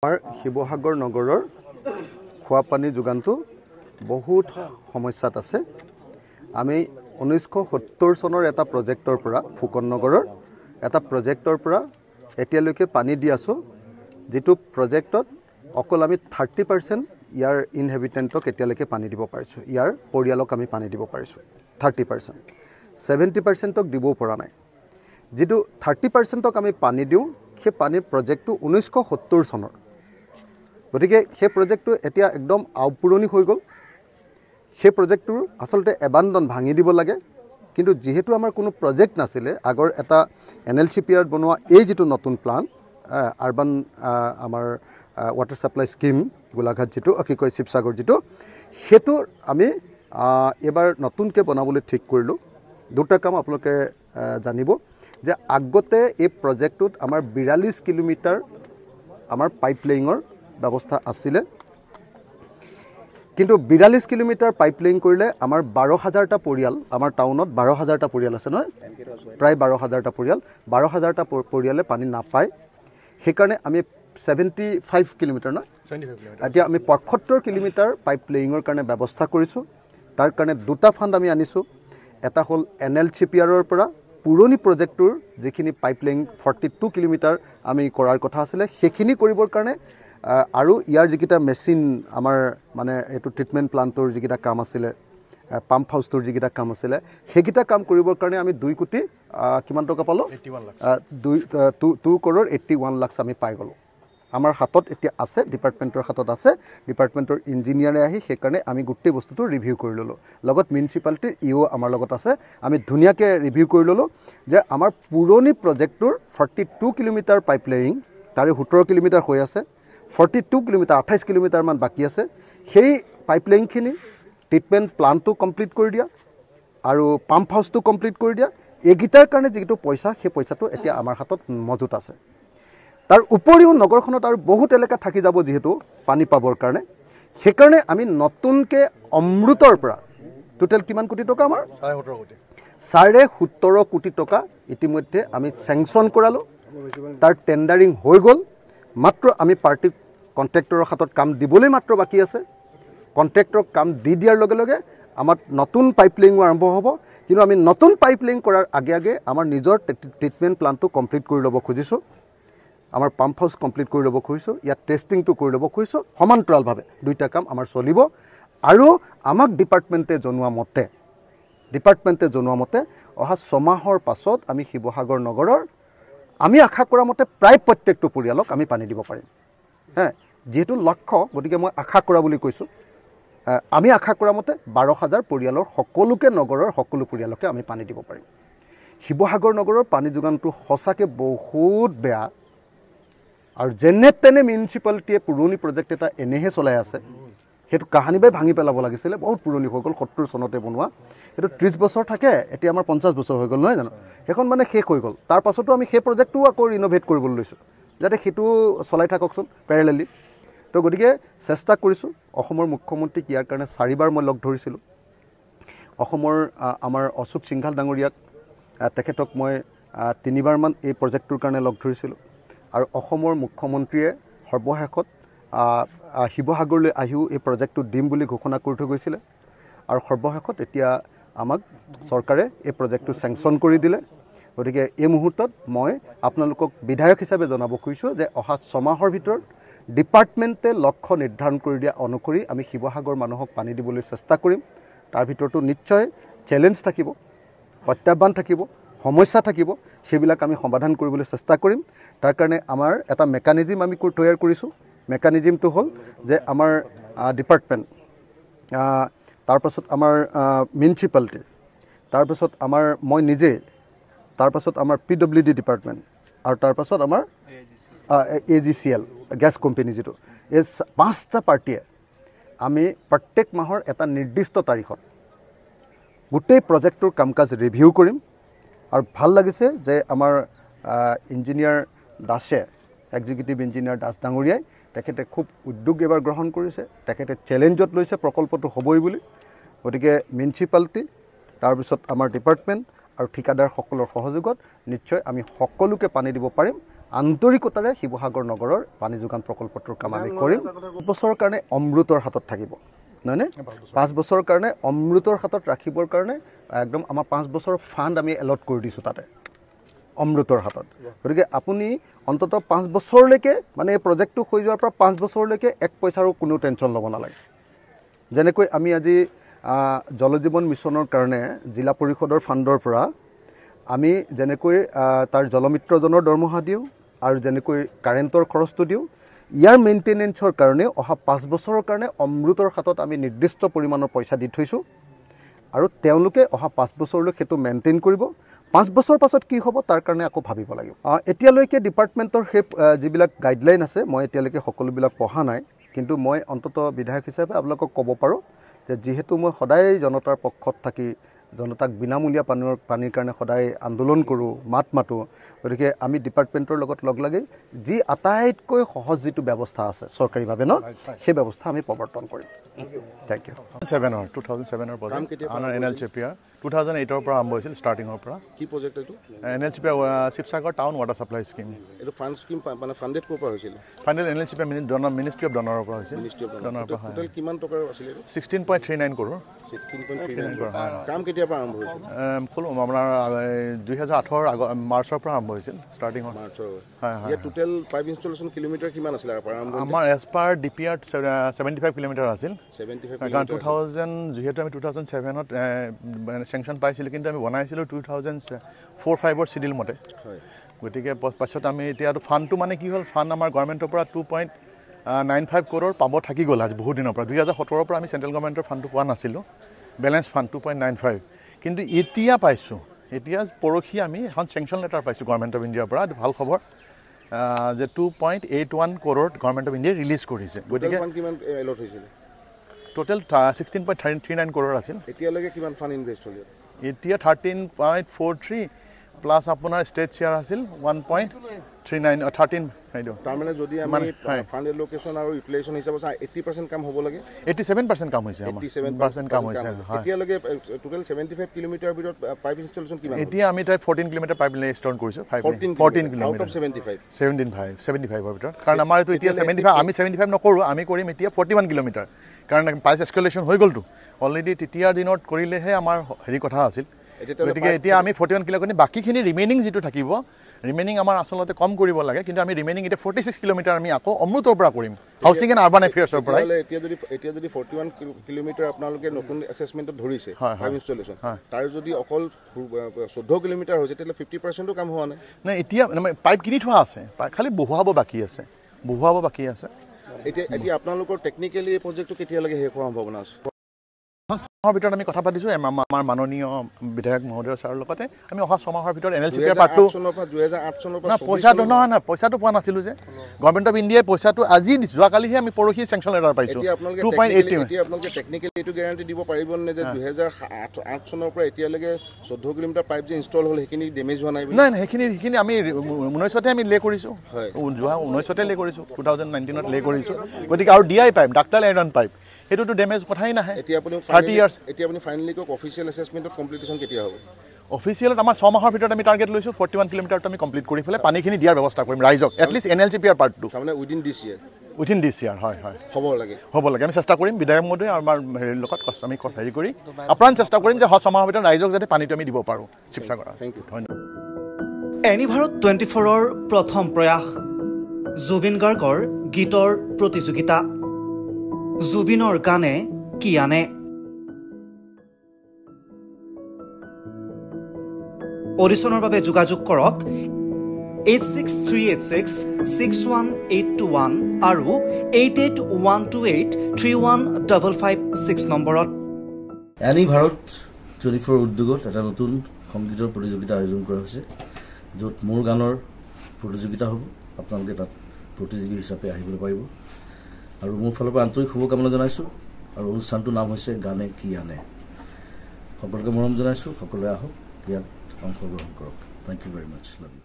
আমাৰ শিৱসাগৰ নগৰৰ খোৱা পানী যোগানটো বহুত সমস্যাত আছে। আমি 1970 চনৰ এটা প্ৰজেক্টৰ পৰা ফুকন নগৰৰ এটা প্ৰজেক্টৰ পৰা এতিয়ালৈকে পানী দি আছো, যেটো প্ৰজেক্টত অকল আমি 30% ইয়াৰ ইনহেবিটেন্টক এতিয়ালৈকে পানী দিব পাৰিছো, ইয়াৰ পৰিয়ালক আমি পানী দিব পাৰিছো 30%, 70%ক দিব পৰা নাই। যেটো 30%ক আমি পানী দিও, সেই পানীৰ প্ৰজেক্টটো 1970 চনৰ। গতিকে সেই প্ৰজেক্টটো এতিয়া একদম আউপুৰণি হৈ গ'ল। সেই প্ৰজেক্টটোৰ আসলতে এবান্ডন ভাঙি দিব লাগে, কিন্তু যেহেতু আমাৰ কোনো প্ৰজেক্ট নাছিলে, আগৰ এটা NLCPR বনোৱা এই যেটো নতুন প্লান আৰবান আমাৰ ওয়াটাৰ সাপ্লাই স্কিম গোলাঘাট যেটো কি কয় শিৱসাগৰ যেটো, হেতু আমি এবাৰ নতুনকৈ বনাবলৈ ঠিক কৰিলো। দুটা কাম আপোনালোকে জানিব যে আগতে এই প্ৰজেক্টটোত আমাৰ 42 কিলোমিটাৰ আমাৰ পাইপলাইনৰ ব্যৱস্থা আছিলে, কিন্তু 42 কিলোমিটাৰ পাইপলাইন কৰিলে আমাৰ 12,000টা পৰিয়াল, আমাৰ টাউনত 12,000টা পৰিয়াল আছে নহয়, প্ৰায় 12,000টা পৰিয়াল, 12,000টা পৰিয়ালে পানী নাপায়। সেইকাৰণে আমি 75 কিলোমিটাৰ নহয়, এতিয়া আমি 75 কিলোমিটাৰ পাইপলাইনৰ কাৰণে ব্যৱস্থা কৰিছোঁ। তাৰ কাৰণে দুটা ফাণ্ড আমি আনিছোঁ। এটা হ'ল NLCPRৰ পৰা পুৰণি প্ৰজেক্টটোৰ যিখিনি পাইপলাইন 42 কিলোমিটাৰ আমি কৰাৰ কথা আছিলে, সেইখিনি কৰিবৰ কাৰণে আৰু ইয়াৰ যিকেইটা মেচিন আমাৰ মানে এইটো ট্ৰিটমেণ্ট প্লান্টৰ যিকেইটা কাম আছিলে, পাম্প হাউচটোৰ যিকেইটা কাম আছিলে, সেইকেইটা কাম কৰিবৰ কাৰণে আমি 2 কোটি কিমান টকা পালোঁ, 2 কৰোৰ 81 লাখ আমি পাই গ'লোঁ। আমাৰ হাতত এতিয়া আছে, ডিপাৰ্টমেণ্টৰ হাতত আছে, ডিপাৰ্টমেণ্টৰ ইঞ্জিনিয়াৰে আহি সেইকাৰণে আমি গোটেই বস্তুটো ৰিভিউ কৰি ল'লোঁ। লগত মিউনিচিপালিটিৰ ইও আমাৰ লগত আছে। আমি ধুনীয়াকৈ ৰিভিউ কৰি ল'লোঁ যে আমাৰ পুৰণি প্ৰজেক্টটোৰ 42 কিলোমিটাৰ পাইপলাইন, তাৰে 17 কিলোমিটাৰ হৈ আছে, 42 কিলোমিটাৰ 28 কিলোমিটাৰমান বাকী আছে। সেই পাইপলাইনখিনি ট্ৰিটমেণ্ট প্লান্টটো কমপ্লিট কৰি দিয়া আৰু পাম্প হাউচটো কমপ্লিট কৰি দিয়া, এইকেইটাৰ কাৰণে যিটো পইচা, সেই পইচাটো এতিয়া আমাৰ হাতত মজুত আছে। তাৰ উপৰিও নগৰখনত আৰু বহুত এলেকা থাকি যাব যিহেতু পানী পাবৰ কাৰণে, সেইকাৰণে আমি নতুনকৈ অমৃতৰ পৰা টোটেল কিমান কোটি টকা, আমাৰ 17.5 কোটি টকা ইতিমধ্যে আমি চেংচন কৰালোঁ। তাৰ টেণ্ডাৰিং হৈ গ'ল। মাত্ৰ আমি পাৰ্টি কণ্ট্ৰেক্টৰৰ হাতত কাম দিবলৈ মাত্ৰ বাকী আছে। কণ্ট্ৰেক্টৰক কাম দি দিয়াৰ লগে লগে আমাৰ নতুন পাইপলাইনো আৰম্ভ হ'ব। কিন্তু আমি নতুন পাইপলাইন কৰাৰ আগে আগে আমাৰ নিজৰ ট্ৰিটমেণ্ট প্লান্টটো কমপ্লিট কৰি ল'ব খুজিছোঁ, আমাৰ পাম্প হাউচ কমপ্লিট কৰি ল'ব খুজিছোঁ, ইয়াত টেষ্টিংটো কৰি ল'ব খুজিছোঁ। সমান্তৰালভাৱে দুইটা কাম আমাৰ চলিব। আৰু আমাক ডিপাৰ্টমেণ্টে জনোৱা মতে অহা 6 মাহৰ পাছত আমি শিৱসাগৰ নগৰৰ আমি আশা কৰা মতে প্ৰায় প্ৰত্যেকটো পৰিয়ালক আমি পানী দিব পাৰিম। যেহেতু লক্ষ্য, গতিকে মই আশা কৰা বুলি কৈছোঁ। আমি আশা কৰা মতে 12,000 পৰিয়ালৰ সকলোকে, নগৰৰ সকলো পৰিয়ালকে আমি পানী দিব পাৰিম। শিৱসাগৰ নগৰৰ পানী যোগানটো সঁচাকৈ বহুত বেয়া। আৰু যেনে তেনে মিউনিচিপালিটিয়ে পুৰণি প্ৰজেক্ট এটা এনেহে চলাই আছে। সেইটো কাহানিবাই ভাঙি পেলাব লাগিছিলে, বহুত পুৰণি হৈ গ'ল, 70 চনতে বনোৱা। সেইটো 30 বছৰ থাকে, এতিয়া আমাৰ 50 বছৰ হৈ গ'ল নহয় জানো। সেইখন মানে শেষ হৈ গ'ল। তাৰ পাছতো আমি সেই প্ৰজেক্টটোও আকৌ ৰিন'ভেট কৰিবলৈ লৈছোঁ, যাতে সেইটো চলাই থাককচোন পেৰেলেলি। তো গতিকে চেষ্টা কৰিছোঁ। অসমৰ মুখ্যমন্ত্ৰীক ইয়াৰ কাৰণে 4বাৰ মই লগ ধৰিছিলোঁ। অসমৰ আমাৰ অশোক সিংঘাল ডাঙৰীয়াক, তেখেতক মই 3বাৰমান এই প্ৰজেক্টটোৰ কাৰণে লগ ধৰিছিলোঁ। আৰু অসমৰ মুখ্যমন্ত্ৰীয়ে সৰ্বশেষত শিৱসাগৰলৈ আহিও এই প্ৰজেক্টটো দিম বুলি ঘোষণা কৰি থৈ গৈছিলে। আৰু সৰ্বশেষত এতিয়া আমাক চৰকাৰে এই প্ৰজেক্টটো চেংচন কৰি দিলে। গতিকে এই মুহূৰ্তত মই আপোনালোকক বিধায়ক হিচাপে জনাব খুজিছোঁ যে অহা 6 মাহৰ ভিতৰত ডিপাৰ্টমেণ্টে লক্ষ্য নিৰ্ধাৰণ কৰি দিয়া অনুসৰি আমি শিৱসাগৰ মানুহক পানী দিবলৈ চেষ্টা কৰিম। তাৰ ভিতৰতো নিশ্চয় চেলেঞ্জ থাকিব, প্ৰত্যাহ্বান থাকিব, সমস্যা থাকিব, সেইবিলাক আমি সমাধান কৰিবলৈ চেষ্টা কৰিম। তাৰ কাৰণে আমাৰ এটা মেকানিজিম আমি তৈয়াৰ কৰিছোঁ। মেকানিজিমটো হ'ল যে আমাৰ ডিপাৰ্টমেণ্ট, তাৰপাছত আমাৰ মিউনিচিপালিটি, তাৰপাছত আমাৰ মই নিজে, তাৰপাছত আমাৰ PWD ডিপাৰ্টমেণ্ট, আৰু তাৰপাছত আমাৰ AGCL গেছ কোম্পানী যিটো, এই 5টা পাৰ্টিয়ে আমি প্ৰত্যেক মাহৰ এটা নিৰ্দিষ্ট তাৰিখত গোটেই প্ৰজেক্টটোৰ কাম কাজ ৰিভিউ কৰিম। আৰু ভাল লাগিছে যে আমাৰ ইঞ্জিনিয়াৰ দাসে, এক্সিকিউটিভ ইঞ্জিনিয়াৰ দাস ডাঙৰীয়াই, তেখেতে খুব উদ্যোগ এবাৰ গ্ৰহণ কৰিছে। তেখেতে চেলেঞ্জত লৈছে প্ৰকল্পটো হ'বই বুলি। গতিকে মিউনিচিপালিটি, তাৰপিছত আমাৰ ডিপাৰ্টমেণ্ট আৰু ঠিকাদাৰসকলৰ সহযোগত নিশ্চয় আমি সকলোকে পানী দিব পাৰিম। আন্তৰিকতাৰে শিৱসাগৰ নগৰৰ পানী যোগান প্ৰকল্পটোৰ কাম আমি কৰিম। 5 বছৰৰ কাৰণে অমৃতৰ হাতত থাকিব, নহয়নে? 5 বছৰৰ কাৰণে অমৃতৰ হাতত ৰাখিবৰ কাৰণে একদম আমাৰ 5 বছৰৰ ফাণ্ড আমি এলট কৰি দিছোঁ তাতে অমৃতৰ হাতত। গতিকে আপুনি অন্ততঃ 5 বছৰলৈকে মানে এই প্ৰজেক্টটো হৈ যোৱাৰ পৰা 5 বছৰলৈকে 1 পইচাৰো কোনো টেনশ্যন ল'ব নালাগে। যেনেকৈ আমি আজি জল জীৱন মিছনৰ কাৰণে জিলা পৰিষদৰ ফাণ্ডৰ পৰা আমি যেনেকৈ তাৰ জলমিত্ৰজনৰ দৰমহা দিওঁ আৰু যেনেকৈ কাৰেণ্টৰ খৰচটো দিওঁ, ইয়াৰ মেইনটেনেন্সৰ কাৰণে অহা 5 বছৰৰ কাৰণে অমৃতৰ হাতত আমি নিৰ্দিষ্ট পৰিমাণৰ পইচা দি থৈছোঁ আৰু তেওঁলোকে অহা 5 বছৰলৈ সেইটো মেইনটেইন কৰিব। 5 বছৰ পাছত কি হ'ব তাৰ কাৰণে আকৌ ভাবিব লাগিব। এতিয়ালৈকে ডিপাৰ্টমেণ্টৰ সেই যিবিলাক গাইডলাইন আছে মই এতিয়ালৈকে সকলোবিলাক পঢ়া নাই, কিন্তু মই অন্ততঃ বিধায়ক হিচাপে আপোনালোকক ক'ব পাৰোঁ যে যিহেতু মই সদায় জনতাৰ পক্ষত থাকি জনতাক বিনামূলীয়া পানীৰ কাৰণে সদায় আন্দোলন কৰোঁ, মাত মাতোঁ, গতিকে আমি ডিপাৰ্টমেণ্টৰ লগত লগ লাগি যি আটাইতকৈ সহজ যিটো ব্যৱস্থা আছে চৰকাৰীভাৱে সেই ব্যৱস্থা আমি প্ৰৱৰ্তন কৰিম। Thank U. 2007 পৰা NLCPR 2008 পৰা আৰম্ভ হৈছিল ষ্টাৰ্টিঙৰ পৰা। কি প্ৰজেক্ট এইটো? NLCPR Sivasagar town water supply scheme. এইটো ফাণ্ড স্কিম মানে ফাণ্ডেড ক'ৰ পৰা হৈছিল? ফাণ্ডেড NLCPR মিনিষ্ট্ৰী অফ ডনাৰৰ পৰা হৈছিল। টোটেল কিমান টকাৰ আছিল এইটো? 16.39 কৰোৰ। 16.39 কৰোৰ। কাম কেতিয়াৰ পৰা আৰম্ভ হৈছিল? আপোনাৰ 2018 মাৰ্চৰ পৰা আৰম্ভ হৈছিল ষ্টাৰ্টিঙৰ। মাৰ্চৰ। ইয়াত টোটেল পাইপ ইনষ্টলেশ্যন কিলোমিটাৰ কিমান আছিল আৰম্ভ? আমাৰ এজ পাৰ DPR 75 কিলোমিটাৰ আছিল। 75 কাৰণ 2000 যিহেতু আমি 2007ত চেংচন পাইছিলোঁ, কিন্তু আমি বনাইছিলোঁ 2004-05 চিডিউল মতে। গতিকে পাছত আমি এতিয়াতো ফাণ্ডটো মানে কি হ'ল, ফাণ্ড আমাৰ গভৰ্ণমেণ্টৰ পৰা 2.95 কৰোৰ পাব থাকি গ'ল আজি বহুত দিনৰ পৰা। 2017 পৰা আমি চেণ্ট্ৰেল গভৰ্ণমেণ্টৰ ফাণ্ডটো পোৱা নাছিলোঁ, বেলেঞ্চ ফাণ্ড 2.95, কিন্তু এতিয়া পাইছোঁ। এতিয়া পৰহি আমি এখন চেংচন লেটাৰ পাইছোঁ গভৰ্ণমেণ্ট অফ ইণ্ডিয়াৰ পৰা, ভাল খবৰ যে 2.81 কৰোৰ গভৰ্ণমেণ্ট অফ ইণ্ডিয়াই ৰিলিজ কৰিছে। গতিকে টোটেল 16.39 কৰোৰ আছিল। এতিয়ালৈকে কিমান ফাণ্ড ইনভেষ্ট হ'ল? এতিয়া 13.43 প্লাছ আপোনাৰ ষ্টেট শ্বেয়াৰ আছিল 1.39 13। তাৰমানে যদি আমি ফাণ্ড এলোকেশ্যন আৰু ইউটিলাইজেশ্যন হিচাপে 80% কাম হ'ব লাগে। 87% কাম হৈছে আমাৰ। 87% কাম হৈছে। এতিয়ালৈকে টোটেল 75 কিলোমিটাৰ ভিতৰত পাইপ ইনষ্টলেশ্যন কিমান? এতিয়া আমি তাই 14 কিলোমিটাৰ পাইপ ইনষ্টল কৰিছোঁ। 14 কিলোমিটাৰ 75ৰ ভিতৰত। কাৰণ আমাৰ এইটো এতিয়া 75, আমি 75 নকৰোঁ, আমি কৰিম এতিয়া 41 কিলোমিটাৰ। কাৰণ পাইপ এস্কেলেশ্যন হৈ গ'লতো অলৰেডি। তেতিয়াৰ দিনত কৰিলেহে আমাৰ হেৰি কথা আছিল। গতিকে এতিয়া আমি 41 কিলো কৰি বাকীখিনি ৰিমেইনিং যিটো থাকিব, ৰিমেইনিং আমাৰ আচলতে কম কৰিব লাগে, কিন্তু আমি ৰিমেইনিং এতিয়া 46 কিলোমিটাৰ আমি আকৌ অমৃতৰ পৰা কৰিম, হাউচিং এণ্ড আৰ্বান এফেয়াৰ্ছৰ পৰা। এতিয়া যদি 41 কিলোমিটাৰ আপোনালোকে নতুন এছেছমেণ্টত ধৰিছে পাইপ ইনষ্টলেশ্যন, তাৰ যদি অকল 14 কিলোমিটাৰ হৈছে তেতিয়াহ'লে 50%ও কাম হোৱা নাই। নাই, এতিয়া পাইপ কিনি থোৱা আছে, খালি বহুৱাব বাকী আছে। এতিয়া আপোনালোকৰ টেকনিকেলি এই প্ৰজেক্টটো কেতিয়ালৈকে শেষ হোৱাৰ সম্ভাৱনা আছে? ছমাহৰ ভিতৰত আমি কথা পাতিছোঁ আমাৰ মাননীয় বিধায়ক মহোদয় ছাৰৰ লগতে। আমি অহা ছমাহৰ ভিতৰত NLCPR পাৰ্টটো 2008 চনৰ পৰা পইচাটো নহয়, পইচাটো পোৱা নাছিলোঁ যে গভৰ্ণমেণ্ট অফ ইণ্ডিয়াই পইচাটো আজি যোৱাকালিহে আমি পৰহি চেংচন লেটাৰ পাইছোঁ 2.80। এতিয়া আপোনালোকে টেকনিকেলি এইটো গেৰাণ্টি দিব পাৰিবনে যে 2008 চনৰ পৰা এতিয়ালৈকে 14 কিলোমিটাৰ পাইপ যে ইনষ্টল হ'ল সেইখিনি ডেমেজ হোৱা নাই? নাই, সেইখিনি আমি 19তে আমি লে কৰিছোঁ, যোৱা 19তে লে কৰিছোঁ, 2019ত লে কৰিছোঁ। গতিকে আৰু DI পাইপ, ডাক্টাৰ আইৰণ পাইপ, সেইটোতো ডেমেজ কথাই নাহে। এতিয়া আপুনি 30 ইয়াৰ্ছ। এতিয়া আপুনি ফাইনেলি কওক অফিচিয়েল এছেছমেণ্টত কমপ্লিটেশ্যন কেতিয়া হ'ব? অফিচিয়েলত আমাৰ 6 মাহৰ ভিতৰত আমি টাৰ্গেট লৈছোঁ 41 কিলোমিটাৰটো আমি কমপ্লিট কৰি পেলাই পানীখিনি দিয়াৰ ব্যৱস্থা কৰিম ৰাইজক, এটলিষ্ট NLCPR পাৰ্টটো। তাৰমানে উইদিন দিছ ইয়াৰ হয় হ'ব লাগে। আমি চেষ্টা কৰিম, বিধায়ক মহোদয় আমাৰ হেৰিৰ লগত আমি হেৰি কৰি আপ্ৰাণ চেষ্টা কৰিম যে 6 মাহৰ ভিতৰত ৰাইজক যাতে পানীটো আমি দিব পাৰোঁ শিৱসাগৰ। Thank U. ধন্যবাদ। এনিভাৰত 24ৰ প্ৰথম প্ৰয়াস জুবিন গাৰ্গৰ গীতৰ প্ৰতিযোগিতা। জুবিনৰ গানে কি আনে? অডিশ্যনৰ বাবে যোগাযোগ কৰক 8638661821 আৰু 8812831556 নম্বৰত। এনিভাৰত 24 উদ্যোগত এটা নতুন সংগীতৰ প্ৰতিযোগিতা আয়োজন কৰা হৈছে, য'ত মোৰ গানৰ প্ৰতিযোগিতা হ'ব। আপোনালোকে তাত প্ৰতিযোগী হিচাপে আহিবলৈ পাৰিব আৰু মোৰ ফালৰ পৰা আন্তৰিক শুভকামনা জনাইছোঁ। আৰু অনুষ্ঠানটোৰ নাম হৈছে গানে কি আনে। সকলোকে মৰম জনাইছোঁ, সকলোৱে আহক, ইয়াত অংশগ্ৰহণ কৰক। Thank you very much, love you.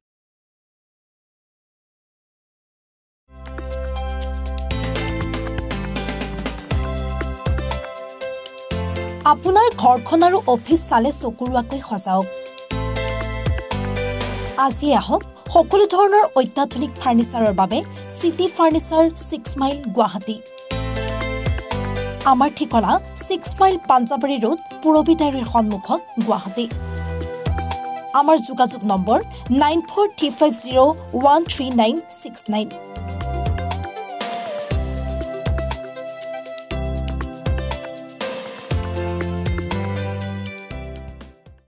আপোনাৰ ঘৰখন আৰু অফিচ চালে চকুৰোৱাকৈ সজাওক। আজি আহক সকলো ধৰণৰ অত্যাধুনিক ফাৰ্নিচাৰৰ বাবে চিটি ফাৰ্নিচাৰ 6 মাইল গুৱাহাটী আমাৰ ঠিকনা 6 মাইল পাঞ্জাবাৰী ৰোড পুৰবিদাৰীৰ সন্মুখত গুৱাহাটী আমাৰ যোগাযোগ নম্বৰ 9435013969